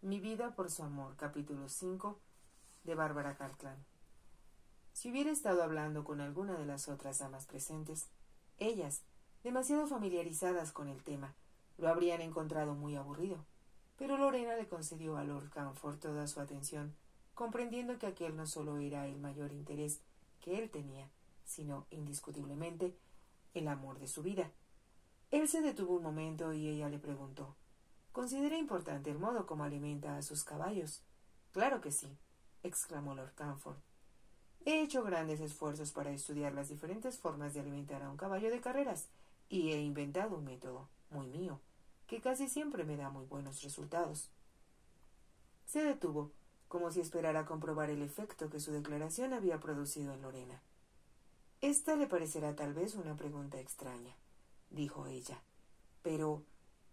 Mi vida por su amor, capítulo 5, de Bárbara Cartland. Si hubiera estado hablando con alguna de las otras damas presentes, ellas, demasiado familiarizadas con el tema, lo habrían encontrado muy aburrido. Pero Lorena le concedió a Lord Camford toda su atención, comprendiendo que aquel no solo era el mayor interés que él tenía, sino, indiscutiblemente, el amor de su vida. Él se detuvo un momento y ella le preguntó: ¿Considera importante el modo como alimenta a sus caballos? —Claro que sí —exclamó Lord Camford—. He hecho grandes esfuerzos para estudiar las diferentes formas de alimentar a un caballo de carreras y he inventado un método, muy mío, que casi siempre me da muy buenos resultados. Se detuvo, como si esperara comprobar el efecto que su declaración había producido en Lorena. Esta le parecerá tal vez una pregunta extraña —dijo ella—, pero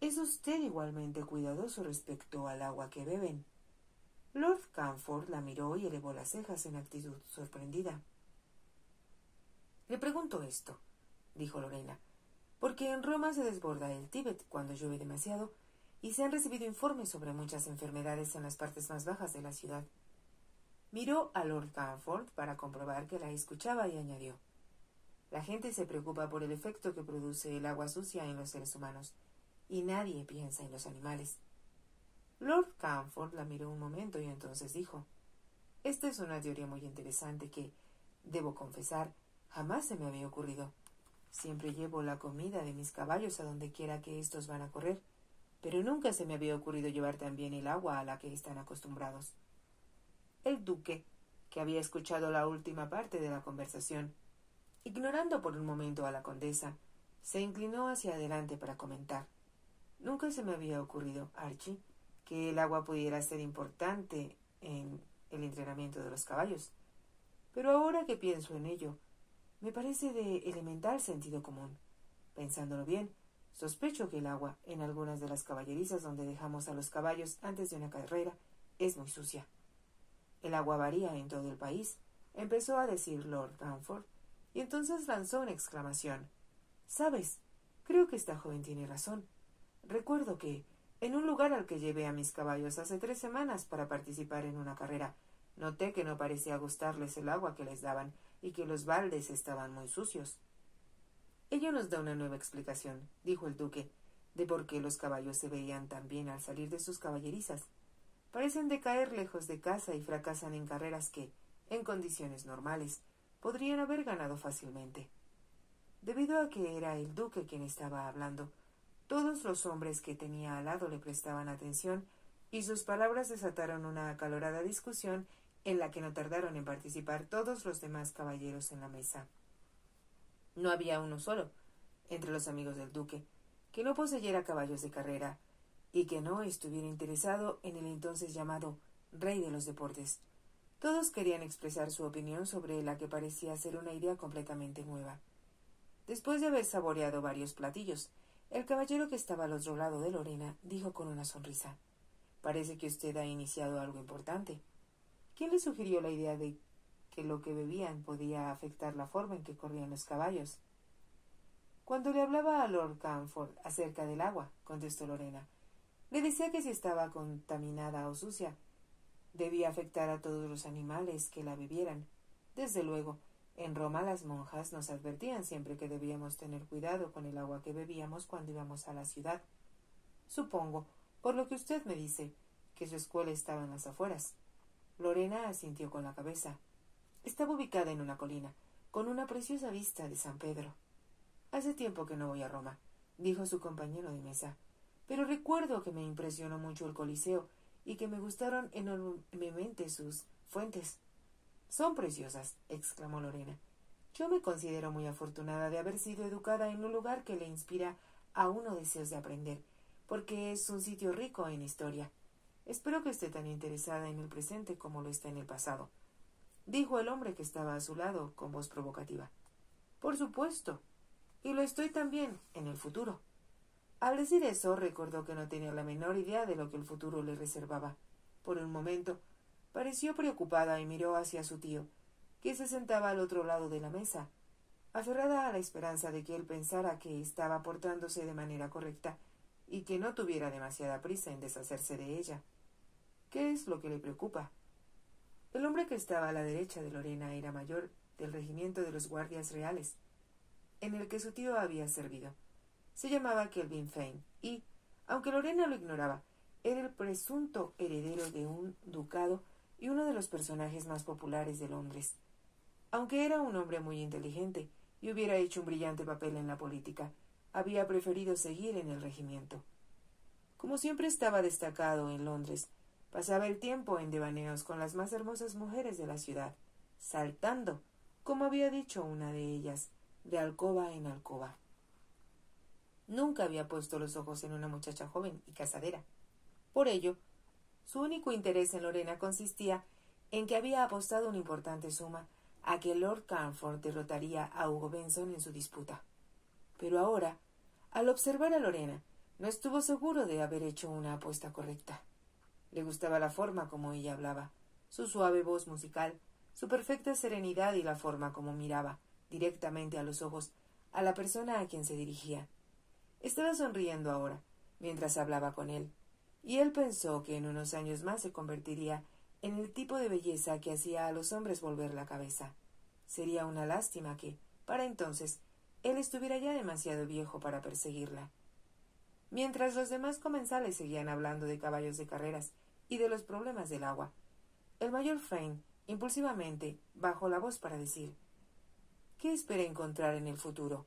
¿es usted igualmente cuidadoso respecto al agua que beben? Lord Camford la miró y elevó las cejas en actitud sorprendida. Le pregunto esto —dijo Lorena—, porque en Roma se desborda el Tíbet cuando llueve demasiado y se han recibido informes sobre muchas enfermedades en las partes más bajas de la ciudad. Miró a Lord Camford para comprobar que la escuchaba y añadió: la gente se preocupa por el efecto que produce el agua sucia en los seres humanos, y nadie piensa en los animales. Lord Camford la miró un momento y entonces dijo: esta es una teoría muy interesante que, debo confesar, jamás se me había ocurrido. Siempre llevo la comida de mis caballos a donde quiera que éstos van a correr, pero nunca se me había ocurrido llevar también el agua a la que están acostumbrados. El duque, que había escuchado la última parte de la conversación, ignorando por un momento a la condesa, se inclinó hacia adelante para comentar: nunca se me había ocurrido, Archie, que el agua pudiera ser importante en el entrenamiento de los caballos. Pero ahora que pienso en ello, me parece de elemental sentido común. Pensándolo bien, sospecho que el agua, en algunas de las caballerizas donde dejamos a los caballos antes de una carrera, es muy sucia. El agua varía en todo el país, empezó a decir Lord Camford, y entonces lanzó una exclamación. ¿Sabes? Creo que esta joven tiene razón. Recuerdo que, en un lugar al que llevé a mis caballos hace 3 semanas para participar en una carrera, noté que no parecía gustarles el agua que les daban y que los baldes estaban muy sucios. Ello nos da una nueva explicación, dijo el duque, de por qué los caballos se veían tan bien al salir de sus caballerizas. Parecen decaer lejos de casa y fracasan en carreras que, en condiciones normales, podrían haber ganado fácilmente. Debido a que era el duque quien estaba hablando, todos los hombres que tenía al lado le prestaban atención y sus palabras desataron una acalorada discusión en la que no tardaron en participar todos los demás caballeros en la mesa. No había uno solo, entre los amigos del duque, que no poseyera caballos de carrera y que no estuviera interesado en el entonces llamado rey de los deportes. Todos querían expresar su opinión sobre la que parecía ser una idea completamente nueva. Después de haber saboreado varios platillos, el caballero que estaba al otro lado de Lorena dijo con una sonrisa: parece que usted ha iniciado algo importante. ¿Quién le sugirió la idea de que lo que bebían podía afectar la forma en que corrían los caballos? Cuando le hablaba a Lord Camford acerca del agua, contestó Lorena, le decía que si estaba contaminada o sucia, debía afectar a todos los animales que la bebieran. Desde luego, en Roma las monjas nos advertían siempre que debíamos tener cuidado con el agua que bebíamos cuando íbamos a la ciudad. Supongo, por lo que usted me dice, que su escuela estaba en las afueras. Lorena asintió con la cabeza. Estaba ubicada en una colina, con una preciosa vista de San Pedro. Hace tiempo que no voy a Roma, dijo su compañero de mesa, pero recuerdo que me impresionó mucho el Coliseo y que me gustaron enormemente sus fuentes. Son preciosas, exclamó Lorena. Yo me considero muy afortunada de haber sido educada en un lugar que le inspira a uno deseos de aprender, porque es un sitio rico en historia. Espero que esté tan interesada en el presente como lo está en el pasado, dijo el hombre que estaba a su lado con voz provocativa. Por supuesto, y lo estoy también en el futuro. Al decir eso, recordó que no tenía la menor idea de lo que el futuro le reservaba. Por un momento, pareció preocupada y miró hacia su tío, que se sentaba al otro lado de la mesa, aferrada a la esperanza de que él pensara que estaba portándose de manera correcta y que no tuviera demasiada prisa en deshacerse de ella. ¿Qué es lo que le preocupa? El hombre que estaba a la derecha de Lorena era mayor del regimiento de los guardias reales, en el que su tío había servido. Se llamaba Kelvin Fane y, aunque Lorena lo ignoraba, era el presunto heredero de un ducado y uno de los personajes más populares de Londres. Aunque era un hombre muy inteligente y hubiera hecho un brillante papel en la política, había preferido seguir en el regimiento. Como siempre estaba destacado en Londres, pasaba el tiempo en devaneos con las más hermosas mujeres de la ciudad, saltando, como había dicho una de ellas, de alcoba en alcoba. Nunca había puesto los ojos en una muchacha joven y casadera. Por ello, su único interés en Lorena consistía en que había apostado una importante suma a que Lord Camford derrotaría a Hugo Benson en su disputa. Pero ahora, al observar a Lorena, no estuvo seguro de haber hecho una apuesta correcta. Le gustaba la forma como ella hablaba, su suave voz musical, su perfecta serenidad y la forma como miraba, directamente a los ojos, a la persona a quien se dirigía. Estaba sonriendo ahora, mientras hablaba con él, y él pensó que en unos años más se convertiría en el tipo de belleza que hacía a los hombres volver la cabeza. Sería una lástima que, para entonces, él estuviera ya demasiado viejo para perseguirla. Mientras los demás comensales seguían hablando de caballos de carreras y de los problemas del agua, el mayor Fane, impulsivamente, bajó la voz para decir: ¿qué espera encontrar en el futuro?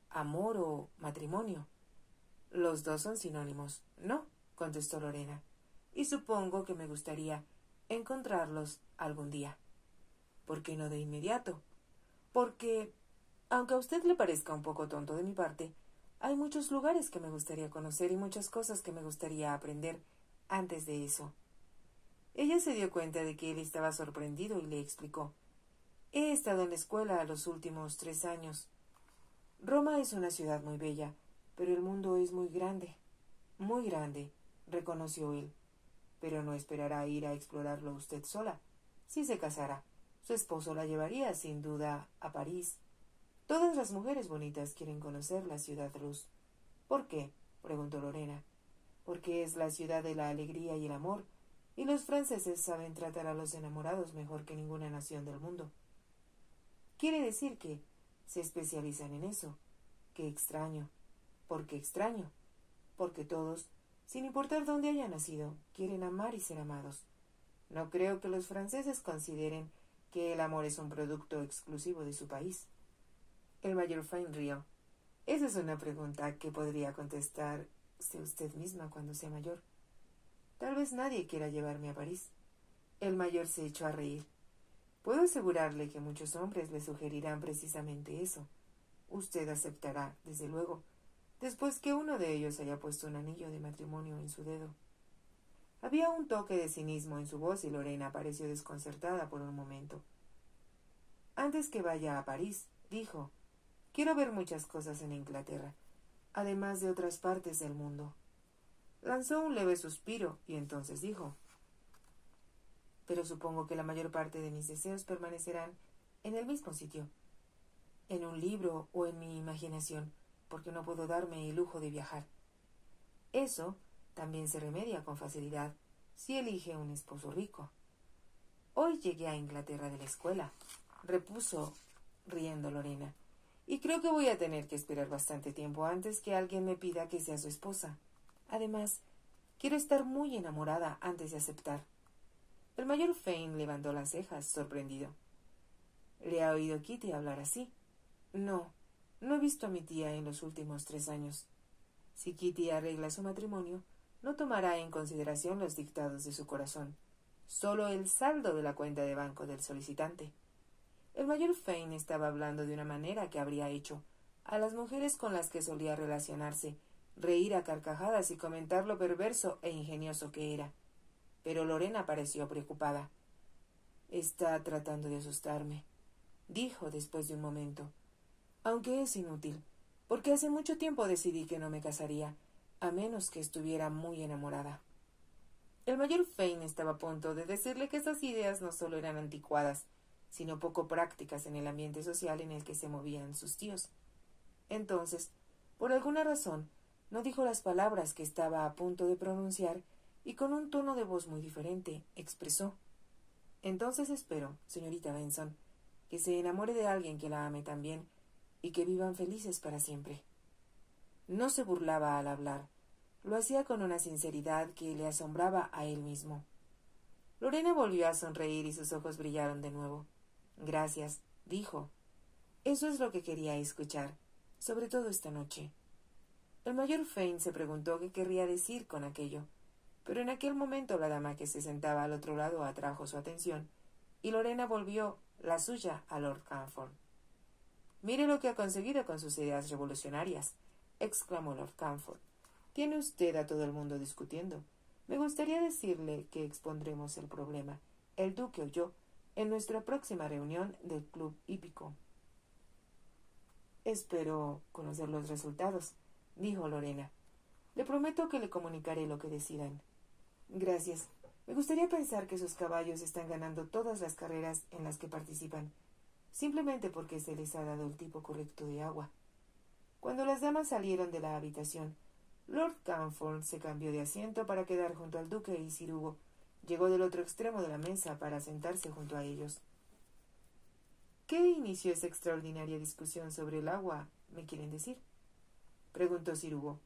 ¿Amor o matrimonio? Los dos son sinónimos. No, contestó Lorena, y supongo que me gustaría encontrarlos algún día. ¿Por qué no de inmediato? Porque, aunque a usted le parezca un poco tonto de mi parte, hay muchos lugares que me gustaría conocer y muchas cosas que me gustaría aprender antes de eso. Ella se dio cuenta de que él estaba sorprendido y le explicó: he estado en la escuela los últimos 3 años. Roma es una ciudad muy bella, pero el mundo es muy grande, reconoció él. Pero no esperará ir a explorarlo usted sola. Si se casara, su esposo la llevaría sin duda a París. Todas las mujeres bonitas quieren conocer la ciudad luz. ¿Por qué?, preguntó Lorena. Porque es la ciudad de la alegría y el amor, y los franceses saben tratar a los enamorados mejor que ninguna nación del mundo. Quiere decir que se especializan en eso. Qué extraño. ¿Por qué extraño? Porque todos, sin importar dónde hayan nacido, quieren amar y ser amados. No creo que los franceses consideren que el amor es un producto exclusivo de su país. El mayor Fane rió. Esa es una pregunta que podría contestarse usted misma cuando sea mayor. Tal vez nadie quiera llevarme a París. El mayor se echó a reír. Puedo asegurarle que muchos hombres le sugerirán precisamente eso. Usted aceptará, desde luego, después que uno de ellos haya puesto un anillo de matrimonio en su dedo. Había un toque de cinismo en su voz y Lorena pareció desconcertada por un momento. Antes que vaya a París, dijo, quiero ver muchas cosas en Inglaterra, además de otras partes del mundo. Lanzó un leve suspiro y entonces dijo, pero supongo que la mayor parte de mis deseos permanecerán en el mismo sitio, en un libro o en mi imaginación, porque no puedo darme el lujo de viajar. Eso también se remedia con facilidad si elige un esposo rico. Hoy llegué a Inglaterra de la escuela, repuso riendo Lorena, y creo que voy a tener que esperar bastante tiempo antes que alguien me pida que sea su esposa. Además, quiero estar muy enamorada antes de aceptar. El mayor Fane levantó las cejas, sorprendido. ¿Le ha oído Kitty hablar así? No, no he visto a mi tía en los últimos 3 años. Si Kitty arregla su matrimonio, no tomará en consideración los dictados de su corazón, solo el saldo de la cuenta de banco del solicitante. El mayor Fane estaba hablando de una manera que habría hecho a las mujeres con las que solía relacionarse reír a carcajadas y comentar lo perverso e ingenioso que era. Pero Lorena pareció preocupada. Está tratando de asustarme, dijo después de un momento. Aunque es inútil, porque hace mucho tiempo decidí que no me casaría, a menos que estuviera muy enamorada. El mayor Fane estaba a punto de decirle que esas ideas no solo eran anticuadas, sino poco prácticas en el ambiente social en el que se movían sus tíos. Entonces, por alguna razón, no dijo las palabras que estaba a punto de pronunciar y con un tono de voz muy diferente expresó: «Entonces espero, señorita Benson, que se enamore de alguien que la ame también y que vivan felices para siempre». No se burlaba al hablar, lo hacía con una sinceridad que le asombraba a él mismo. Lorena volvió a sonreír y sus ojos brillaron de nuevo. «Gracias», dijo. «Eso es lo que quería escuchar, sobre todo esta noche». El mayor Fane se preguntó qué querría decir con aquello, pero en aquel momento la dama que se sentaba al otro lado atrajo su atención, y Lorena volvió la suya a Lord Camford. «Mire lo que ha conseguido con sus ideas revolucionarias», exclamó Lord Camford. «Tiene usted a todo el mundo discutiendo. Me gustaría decirle que expondremos el problema, el duque o yo, en nuestra próxima reunión del Club Hípico». «Espero conocer los resultados», dijo Lorena. «Le prometo que le comunicaré lo que decidan». «Gracias. Me gustaría pensar que sus caballos están ganando todas las carreras en las que participan, simplemente porque se les ha dado el tipo correcto de agua». Cuando las damas salieron de la habitación, Lord Camford se cambió de asiento para quedar junto al duque y Sir Hugo llegó del otro extremo de la mesa para sentarse junto a ellos. «¿Qué inició esa extraordinaria discusión sobre el agua, me quieren decir?», preguntó Sir Hugo.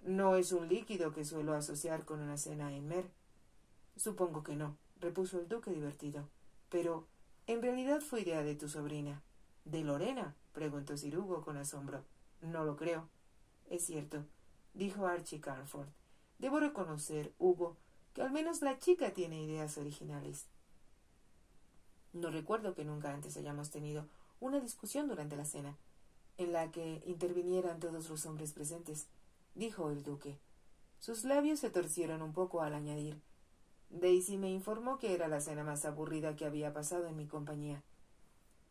«No es un líquido que suelo asociar con una cena en Mer». «Supongo que no», repuso el duque divertido. «Pero, en realidad fue idea de tu sobrina». «¿De Lorena?», preguntó Sir Hugo con asombro. «No lo creo». «Es cierto», dijo Archie Carnforth. «Debo reconocer, Hugo, que al menos la chica tiene ideas originales». «No recuerdo que nunca antes hayamos tenido una discusión durante la cena, en la que intervinieran todos los hombres presentes», dijo el duque. Sus labios se torcieron un poco al añadir: «Daisy me informó que era la cena más aburrida que había pasado en mi compañía».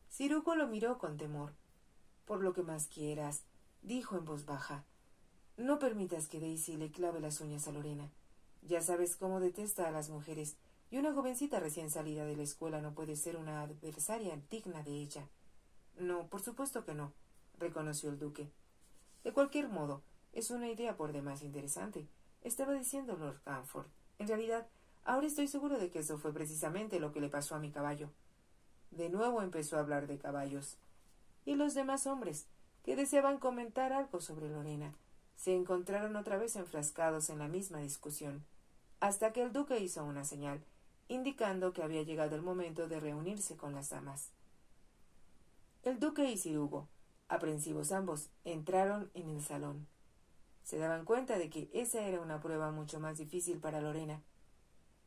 Sir Hugo lo miró con temor. «Por lo que más quieras», dijo en voz baja, «no permitas que Daisy le clave las uñas a Lorena. Ya sabes cómo detesta a las mujeres, y una jovencita recién salida de la escuela no puede ser una adversaria digna de ella». «No, por supuesto que no», reconoció el duque. «De cualquier modo, es una idea por demás interesante», estaba diciendo Lord Camford. «En realidad, ahora estoy seguro de que eso fue precisamente lo que le pasó a mi caballo». De nuevo empezó a hablar de caballos. Y los demás hombres, que deseaban comentar algo sobre Lorena, se encontraron otra vez enfrascados en la misma discusión, hasta que el duque hizo una señal, indicando que había llegado el momento de reunirse con las damas. El duque y Sir Hugo, aprensivos ambos, entraron en el salón. Se daban cuenta de que esa era una prueba mucho más difícil para Lorena.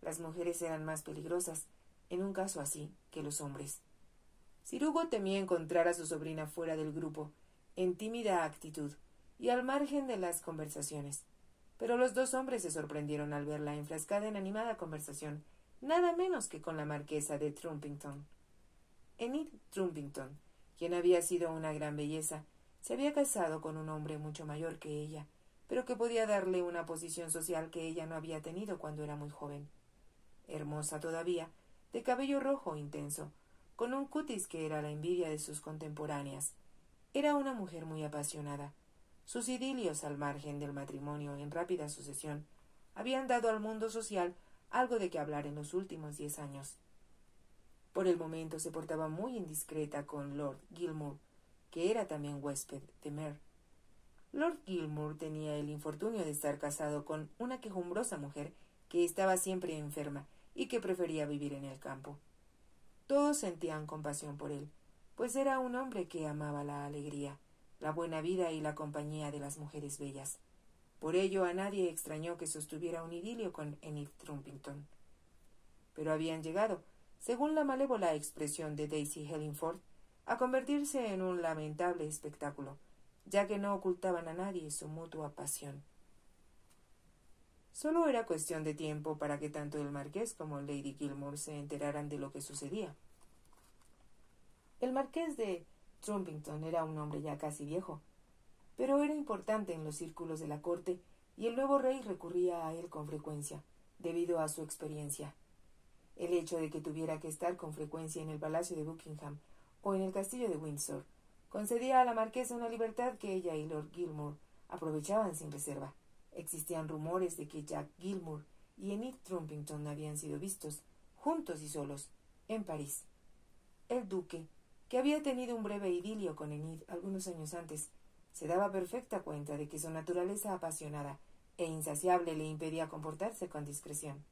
Las mujeres eran más peligrosas, en un caso así, que los hombres. Sir Hugo temía encontrar a su sobrina fuera del grupo, en tímida actitud y al margen de las conversaciones. Pero los dos hombres se sorprendieron al verla enfrascada en animada conversación, nada menos que con la marquesa de Trumpington. Enid Trumpington, quien había sido una gran belleza, se había casado con un hombre mucho mayor que ella, pero que podía darle una posición social que ella no había tenido cuando era muy joven. Hermosa todavía, de cabello rojo intenso, con un cutis que era la envidia de sus contemporáneas. Era una mujer muy apasionada. Sus idilios al margen del matrimonio en rápida sucesión habían dado al mundo social algo de qué hablar en los últimos 10 años. Por el momento se portaba muy indiscreta con Lord Gilmour, que era también huésped de Mer. Lord Gilmour tenía el infortunio de estar casado con una quejumbrosa mujer que estaba siempre enferma y que prefería vivir en el campo. Todos sentían compasión por él, pues era un hombre que amaba la alegría, la buena vida y la compañía de las mujeres bellas. Por ello a nadie extrañó que sostuviera un idilio con Enid Trumpington. Pero habían llegado, según la malévola expresión de Daisy Hellingford, a convertirse en un lamentable espectáculo, ya que no ocultaban a nadie su mutua pasión. Solo era cuestión de tiempo para que tanto el marqués como Lady Gilmour se enteraran de lo que sucedía. El marqués de Trumpington era un hombre ya casi viejo, pero era importante en los círculos de la corte y el nuevo rey recurría a él con frecuencia, debido a su experiencia. El hecho de que tuviera que estar con frecuencia en el palacio de Buckingham o en el castillo de Windsor concedía a la marquesa una libertad que ella y Lord Gilmour aprovechaban sin reserva. Existían rumores de que Jack Gilmour y Enid Trumpington habían sido vistos, juntos y solos, en París. El duque, que había tenido un breve idilio con Enid algunos años antes, se daba perfecta cuenta de que su naturaleza apasionada e insaciable le impedía comportarse con discreción.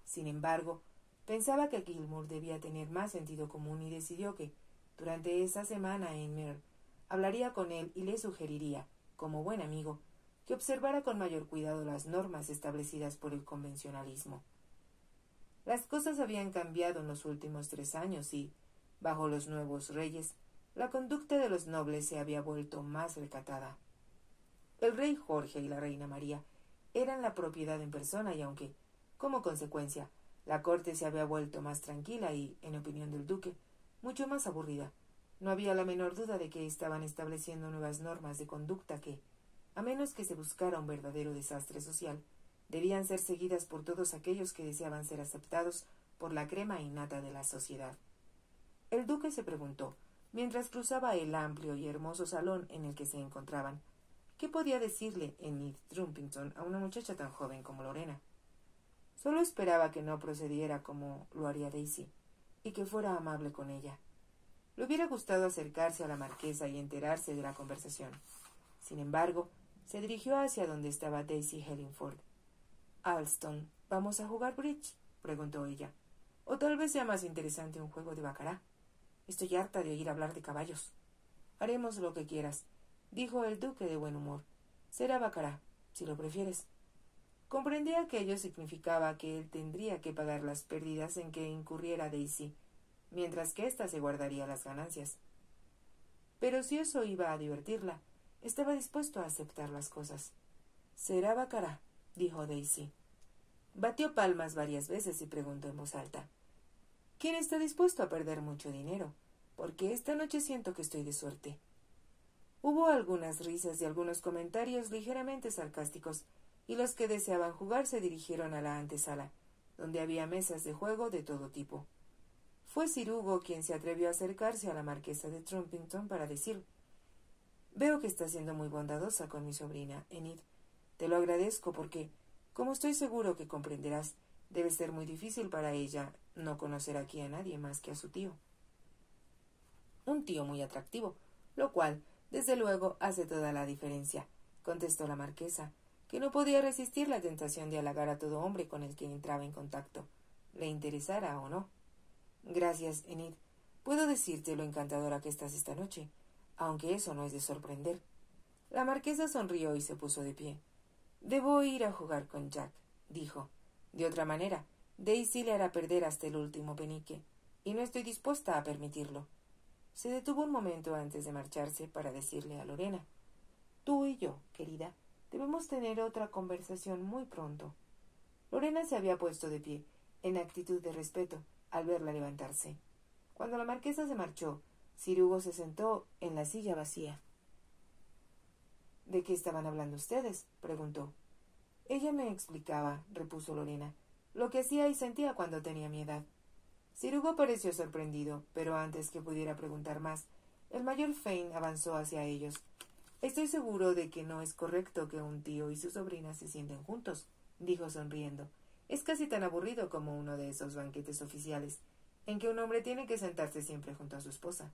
Sin embargo, pensaba que Gilmour debía tener más sentido común y decidió que, durante esa semana en Mer, hablaría con él y le sugeriría, como buen amigo, que observara con mayor cuidado las normas establecidas por el convencionalismo. Las cosas habían cambiado en los últimos 3 años y, bajo los nuevos reyes, la conducta de los nobles se había vuelto más recatada. El rey Jorge y la reina María eran la propiedad en persona y aunque, como consecuencia, la corte se había vuelto más tranquila y, en opinión del duque, mucho más aburrida, no había la menor duda de que estaban estableciendo nuevas normas de conducta que, a menos que se buscara un verdadero desastre social, debían ser seguidas por todos aquellos que deseaban ser aceptados por la crema innata de la sociedad. El duque se preguntó, mientras cruzaba el amplio y hermoso salón en el que se encontraban, ¿qué podía decirle Enid Trumpington a una muchacha tan joven como Lorena? Solo esperaba que no procediera como lo haría Daisy, y que fuera amable con ella. Le hubiera gustado acercarse a la marquesa y enterarse de la conversación. Sin embargo, se dirigió hacia donde estaba Daisy Hellingford. —Alston, ¿vamos a jugar bridge? —preguntó ella. —O tal vez sea más interesante un juego de baccarat. Estoy harta de oír hablar de caballos. —Haremos lo que quieras —dijo el duque de buen humor—. Será baccarat, si lo prefieres. Comprendía que ello significaba que él tendría que pagar las pérdidas en que incurriera Daisy, mientras que ésta se guardaría las ganancias. Pero si eso iba a divertirla, estaba dispuesto a aceptar las cosas. —Será baccarat —dijo Daisy. Batió palmas varias veces y preguntó en voz alta: —¿Quién está dispuesto a perder mucho dinero? Porque esta noche siento que estoy de suerte. Hubo algunas risas y algunos comentarios ligeramente sarcásticos, y los que deseaban jugar se dirigieron a la antesala, donde había mesas de juego de todo tipo. Fue Sir Hugo quien se atrevió a acercarse a la marquesa de Trumpington para decir: —Veo que estás siendo muy bondadosa con mi sobrina, Enid. Te lo agradezco porque, como estoy seguro que comprenderás, debe ser muy difícil para ella no conocer aquí a nadie más que a su tío. —Un tío muy atractivo, lo cual, desde luego, hace toda la diferencia —contestó la marquesa, que no podía resistir la tentación de halagar a todo hombre con el que entraba en contacto, le interesara o no. —Gracias, Enid. Puedo decirte lo encantadora que estás esta noche, aunque eso no es de sorprender. La marquesa sonrió y se puso de pie. —Debo ir a jugar con Jack —dijo—. De otra manera, Daisy le hará perder hasta el último penique, y no estoy dispuesta a permitirlo. Se detuvo un momento antes de marcharse para decirle a Lorena: —Tú y yo, querida, debemos tener otra conversación muy pronto. Lorena se había puesto de pie, en actitud de respeto, al verla levantarse. Cuando la marquesa se marchó, Sir Hugo se sentó en la silla vacía. —¿De qué estaban hablando ustedes? —preguntó. —Ella me explicaba —repuso Lorena— lo que hacía y sentía cuando tenía mi edad. Sir Hugo pareció sorprendido, pero antes que pudiera preguntar más, el mayor Fane avanzó hacia ellos. —Estoy seguro de que no es correcto que un tío y su sobrina se sienten juntos —dijo sonriendo—. Es casi tan aburrido como uno de esos banquetes oficiales, en que un hombre tiene que sentarse siempre junto a su esposa.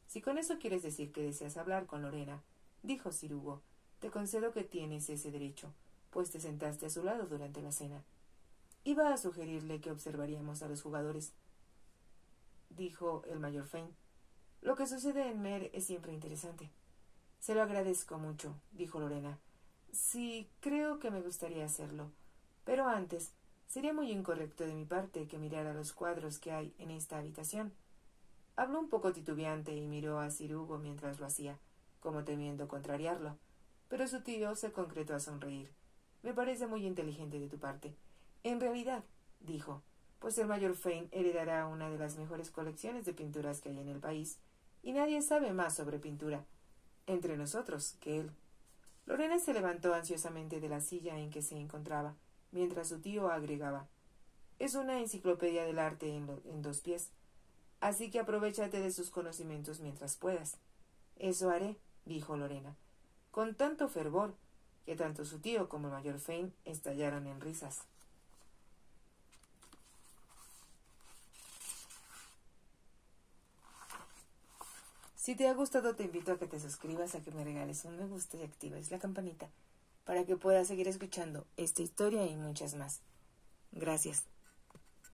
Si con eso quieres decir que deseas hablar con Lorena —dijo Sir Hugo—, te concedo que tienes ese derecho, pues te sentaste a su lado durante la cena. Iba a sugerirle que observaríamos a los jugadores —dijo el mayor Fane—. Lo que sucede en Mer es siempre interesante. Se lo agradezco mucho —dijo Lorena—. Sí, creo que me gustaría hacerlo. Pero antes, sería muy incorrecto de mi parte que mirara los cuadros que hay en esta habitación. Habló un poco titubeante y miró a Sir Hugo mientras lo hacía, como temiendo contrariarlo. Pero su tío se concretó a sonreír. Me parece muy inteligente de tu parte. En realidad, dijo, pues el mayor Fane heredará una de las mejores colecciones de pinturas que hay en el país, y nadie sabe más sobre pintura, entre nosotros, que él. Lorena se levantó ansiosamente de la silla en que se encontraba, mientras su tío agregaba: es una enciclopedia del arte en 2 pies, así que aprovéchate de sus conocimientos mientras puedas. Eso haré, dijo Lorena, con tanto fervor, que tanto su tío como el mayor Fane estallaron en risas. Si te ha gustado, te invito a que te suscribas, a que me regales un me gusta y actives la campanita para que puedas seguir escuchando esta historia y muchas más. Gracias.